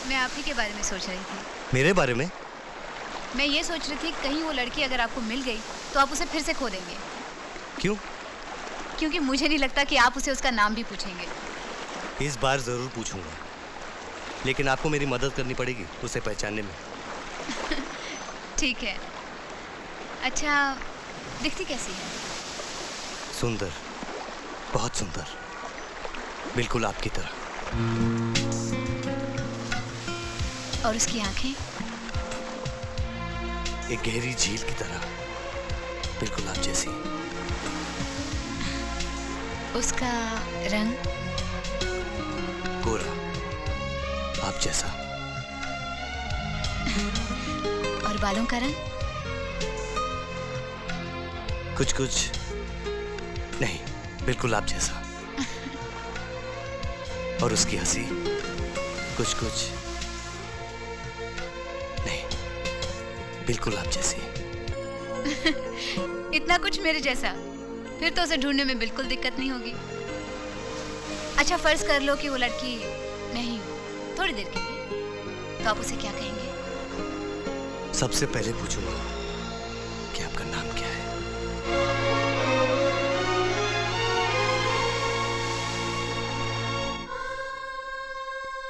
मैं आप ही के बारे में सोच रही थी। मेरे बारे में? मैं ये सोच रही थी कहीं वो लड़की अगर आपको मिल गई तो आप उसे फिर से खो देंगे। क्यों? क्योंकि मुझे नहीं लगता कि आप उसे उसका नाम भी पूछेंगे। इस बार जरूर पूछूंगा, लेकिन आपको मेरी मदद करनी पड़ेगी उसे पहचानने में। ठीक है। अच्छा, दिखती कैसी है? सुंदर, बहुत सुंदर, बिल्कुल आपकी तरह। और उसकी आंखें? एक गहरी झील की तरह, बिल्कुल आप जैसी। उसका रंग? गोरा, आप जैसा। और बालों का रंग? कुछ कुछ नहीं, बिल्कुल आप जैसा। और उसकी हंसी कुछ कुछ नहीं, बिल्कुल आप जैसी। इतना कुछ मेरे जैसा? फिर तो उसे ढूंढने में बिल्कुल दिक्कत नहीं होगी। अच्छा, फर्ज कर लो कि वो लड़की नहीं हो, थोड़ी देर के लिए, तो आप उसे क्या कहेंगे? सबसे पहले पूछूंगा कि आपका नाम क्या है।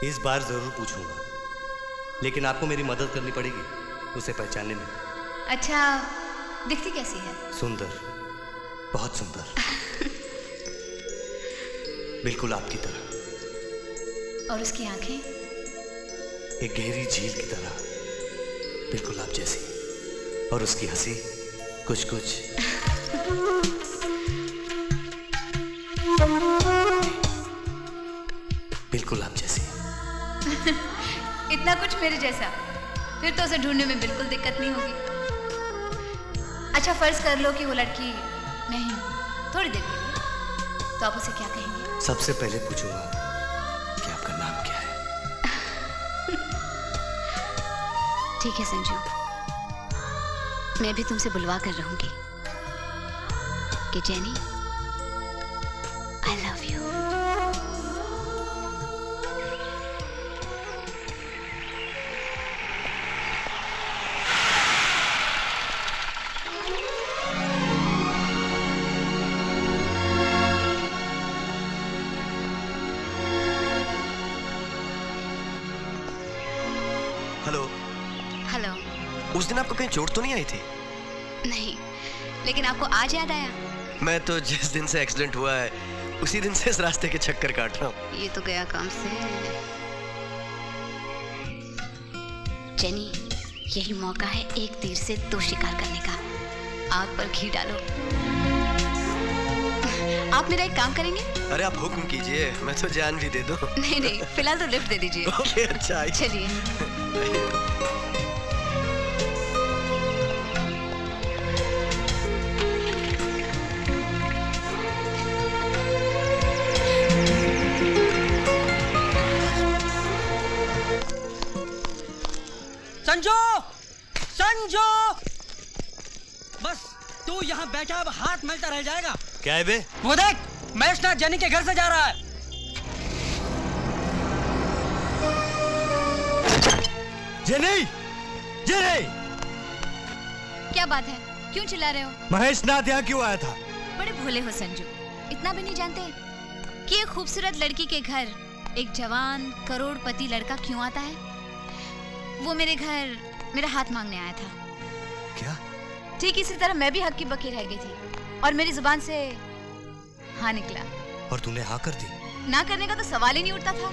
इस बार जरूर पूछूंगा, लेकिन आपको मेरी मदद करनी पड़ेगी उसे पहचानने में। अच्छा, दिखती कैसी है? सुंदर, बहुत सुंदर, बिल्कुल आपकी तरह। और उसकी आंखें? एक गहरी झील की तरह, बिल्कुल आप जैसी। और उसकी हंसी कुछ कुछ बिल्कुल आप जैसी। इतना कुछ मेरे जैसा? फिर तो उसे ढूंढने में बिल्कुल दिक्कत नहीं होगी। अच्छा, फर्ज कर लो कि वो लड़की नहीं हो, थोड़ी देर के लिए, तो आप उसे क्या कहेंगे? सबसे पहले पूछूंगा कि आपका नाम क्या है। ठीक है संजू, मैं भी तुमसे बुलवा कर रहूंगी कि jenny, I love you. Hello. Hello. उस दिन आपको कहीं चोट तो नहीं आई थी? नहीं, लेकिन आपको आज याद आया? मैं तो जिस दिन से एक्सीडेंट हुआ है उसी दिन से इस रास्ते के चक्कर काट रहा हूँ। ये तो गया काम से। जेनी, यही मौका है एक तीर से दो शिकार करने का। आग पर घी डालो। आप मेरा एक काम करेंगे? अरे आप हुक्म कीजिए, मैं तो जान भी दे दूं। नहीं नहीं, फिलहाल तो लिफ्ट दे दीजिए। ओके, अच्छा चलिए। संजू! संजू! बस तू यहाँ बैठा, अब हाथ मलता रह जाएगा। क्या है बे? वो देख, महेशनाथ जेनी के घर से जा रहा है। जेनी! जेनी! क्या बात है, क्यों चिल्ला रहे हो? महेशनाथ यहाँ क्यों आया था? बड़े भोले हो संजू, इतना भी नहीं जानते कि एक खूबसूरत लड़की के घर एक जवान करोड़पति लड़का क्यों आता है? वो मेरे घर मेरा हाथ मांगने आया था। क्या? ठीक इसी तरह मैं भी हक की बकी रह गई थी और मेरी जुबान से हाँ निकला। और तूने हाँ कर दी? ना करने का तो सवाल ही नहीं उठता था।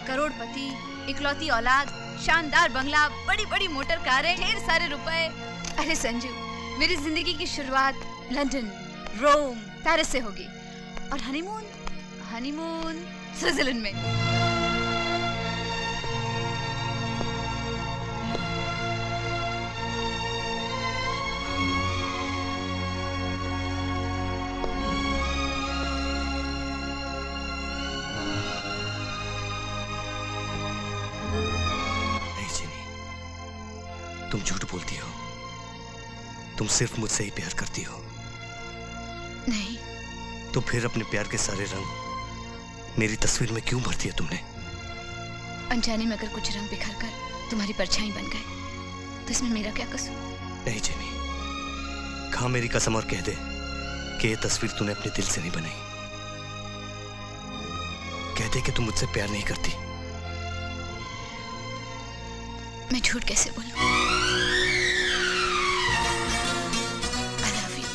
करोड़पति, इकलौती औलाद, शानदार बंगला, बड़ी बड़ी मोटर कारें, ढेर सारे रुपए। अरे संजू, मेरी जिंदगी की शुरुआत लंदन, रोम, पेरिस से होगी और हनीमून हनीमून स्विट्जरलैंड में। तुम झूठ बोलती हो। तुम सिर्फ मुझसे ही प्यार करती हो। नहीं। तो फिर अपने प्यार के सारे रंग मेरी तस्वीर में क्यों भर दिए तुमने? अनजाने में अगर कुछ रंग बिखर कर तुम्हारी परछाई बन गए तो इसमें मेरा क्या कसूर? नहीं जेनी, खा मेरी कसम और कह दे कि ये तस्वीर तूने अपने दिल से नहीं बनाई। कह दे कि तू मुझसे प्यार नहीं करती। मैं झूठ कैसे बोलूं? I love you.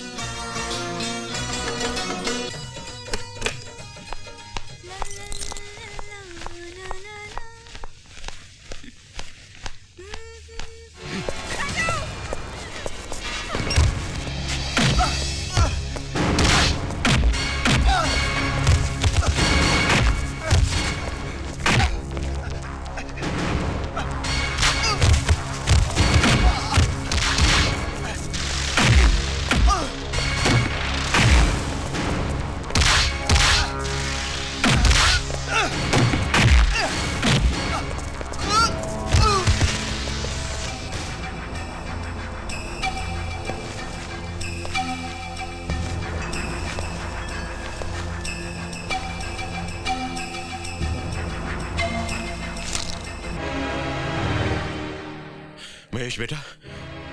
महेश बेटा,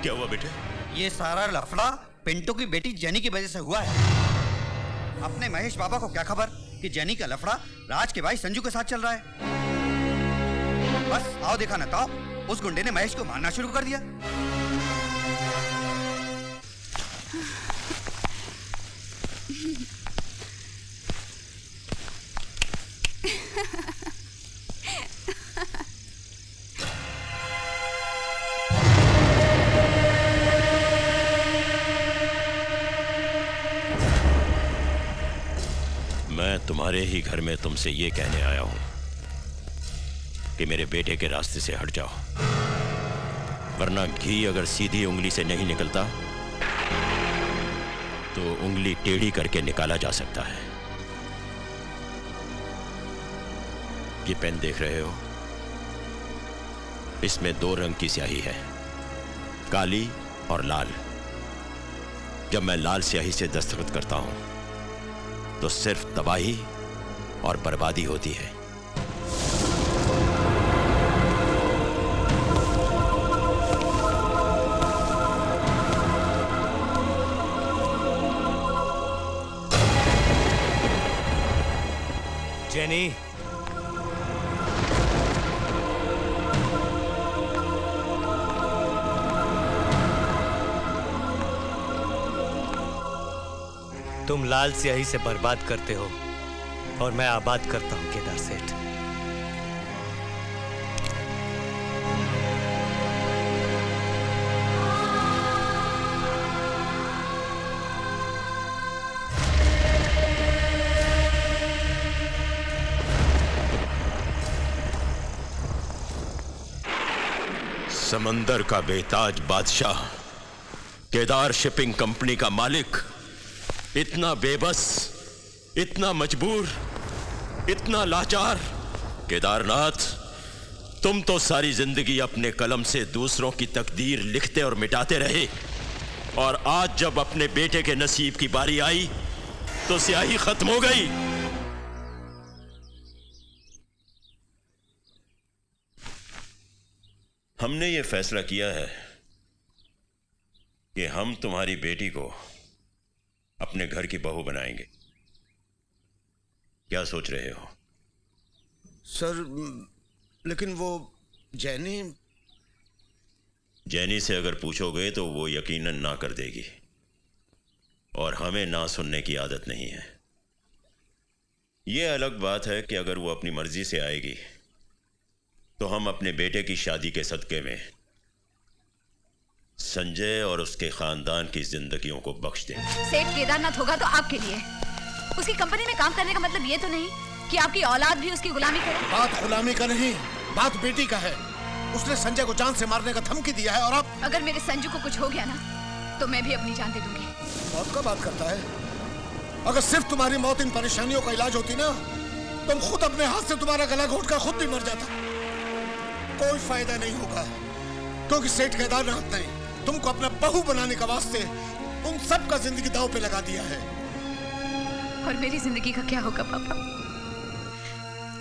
क्या हुआ बेटे? ये सारा लफड़ा पिंटू की बेटी जेनी की वजह से हुआ है। अपने महेश बाबा को क्या खबर कि जेनी का लफड़ा राज के भाई संजू के साथ चल रहा है। बस आओ देखा ना ताओ, उस गुंडे ने महेश को मारना शुरू कर दिया। मैं तुम्हारे ही घर में तुमसे ये कहने आया हूं कि मेरे बेटे के रास्ते से हट जाओ, वरना घी अगर सीधी उंगली से नहीं निकलता तो उंगली टेढ़ी करके निकाला जा सकता है। ये पेन देख रहे हो, इसमें 2 रंग की स्याही है, काली और लाल। जब मैं लाल स्याही से दस्तखत करता हूं तो सिर्फ तबाही और बर्बादी होती है। जेनी, तुम लाल स्याही से बर्बाद करते हो और मैं आबाद करता हूं केदार सेठ। समंदर का बेताज बादशाह, केदार शिपिंग कंपनी का मालिक, इतना बेबस, इतना मजबूर, इतना लाचार। केदारनाथ, तुम तो सारी जिंदगी अपने कलम से दूसरों की तकदीर लिखते और मिटाते रहे, और आज जब अपने बेटे के नसीब की बारी आई तो स्याही खत्म हो गई। हमने ये फैसला किया है कि हम तुम्हारी बेटी को अपने घर की बहू बनाएंगे। क्या सोच रहे हो? सर, लेकिन वो जेनी से अगर पूछोगे तो वो यकीनन ना कर देगी, और हमें ना सुनने की आदत नहीं है। ये अलग बात है कि अगर वो अपनी मर्जी से आएगी तो हम अपने बेटे की शादी के सदके में संजय और उसके खानदान की जिंदगियों को बख्श देंगे। सेठ केदारनाथ होगा तो आपके लिए। उसकी कंपनी में काम करने का मतलब ये तो नहीं कि आपकी औलाद भी उसकी गुलामी करे। बात गुलामी का नहीं, बात बेटी का है। उसने संजय को जान से मारने का धमकी दिया है, और आप... अगर मेरे संजू को कुछ हो गया ना तो मैं भी अपनी जान दे दूंगी। मौत का बात करता है? अगर सिर्फ तुम्हारी मौत इन परेशानियों का इलाज होती ना, तुम खुद अपने हाथ से तुम्हारा गला घोटकर खुद भी मर जाता। कोई फायदा नहीं होगा, क्योंकि सेठ केदारनाथ ने तुमको अपना बहू बनाने का वास्ते उन सब का जिंदगी दांव पे लगा दिया है। और मेरी जिंदगी का क्या होगा पापा?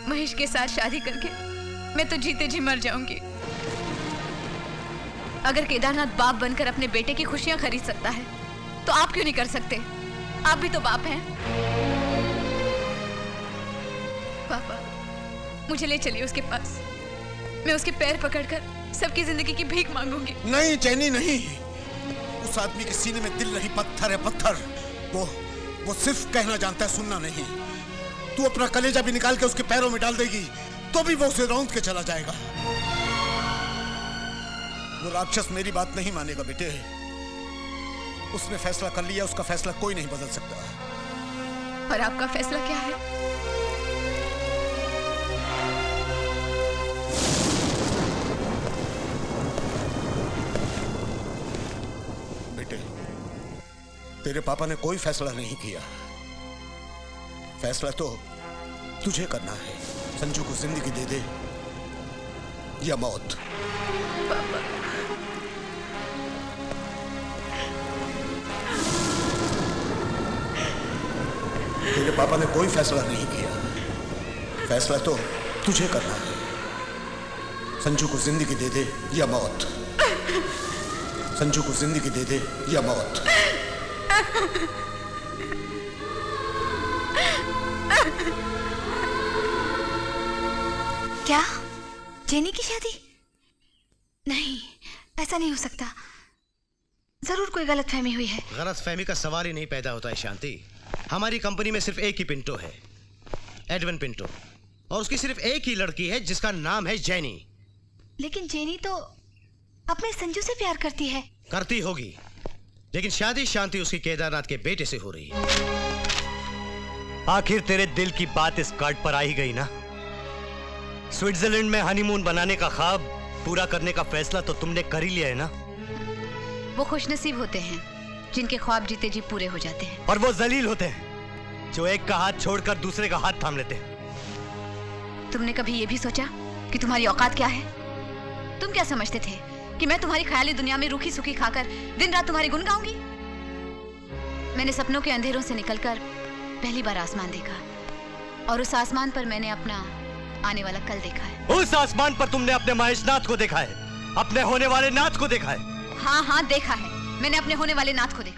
महेश के साथ शादी करके मैं तो जीते जी मर जाऊंगी। अगर केदारनाथ बाप बनकर अपने बेटे की खुशियां खरीद सकता है तो आप क्यों नहीं कर सकते? आप भी तो बाप हैं। पापा, मुझे ले चलिए उसके पास। मैं उसके पैर पकड़कर सबकी जिंदगी की भीख मांगूंगी। नहीं जैनी, नहीं। उस आदमी के सीने में दिल नहीं, पत्थर है, पत्थर। वो सिर्फ कहना जानता है, सुनना नहीं। तू अपना कलेजा भी निकाल के उसके पैरों में डाल देगी तो भी वो उसे रौंद के चला जाएगा। वो राक्षस मेरी बात नहीं मानेगा बेटे। उसने फैसला कर लिया, उसका फैसला कोई नहीं बदल सकता। और आपका फैसला क्या है? बेटे, तेरे पापा ने कोई फैसला नहीं किया। फैसला तो तुझे करना है। संजू को जिंदगी दे दे या मौत। तेरे पापा ने कोई फैसला नहीं किया। फैसला तो तुझे करना है। संजू को जिंदगी दे दे या मौत। संजू को जिंदगी दे दे या मौत। क्या? जेनी की शादी? नहीं, ऐसा नहीं हो सकता। जरूर कोई गलतफहमी हुई है। गलतफहमी का सवाल ही नहीं पैदा होता है शांति। हमारी कंपनी में सिर्फ एक ही पिंटो है, एडविन पिंटो, और उसकी सिर्फ एक ही लड़की है जिसका नाम है जेनी। लेकिन जेनी तो अपने संजू से प्यार करती है। करती होगी, लेकिन शादी शांति उसकी केदारनाथ के बेटे से हो रही है। आखिर तेरे दिल की बात इस कार्ड पर आ ही गई ना। स्विट्जरलैंड में हनीमून बनाने का ख्वाब पूरा करने का फैसला तो तुमने कर ही लिया है ना। वो खुशनसीब होते हैं जिनके ख्वाब जीते जी पूरे हो जाते हैं। और वो जलील होते हैं जो एक का हाथ छोड़कर दूसरे का हाथ थाम लेते हैं। तुमने कभी ये भी सोचा कि तुम्हारी औकात क्या है? तुम क्या समझते थे कि मैं तुम्हारी ख्याली दुनिया में रूखी सूखी खाकर दिन रात तुम्हारी गुन गाऊंगी? मैंने सपनों के अंधेरों से निकलकर पहली बार आसमान देखा, और उस आसमान पर मैंने अपना आने वाला कल देखा है। उस आसमान पर तुमने अपने महेशनाथ को देखा है, अपने होने वाले नाथ को देखा है। हाँ हाँ, देखा है। मैंने अपने होने वाले नाथ को देखा।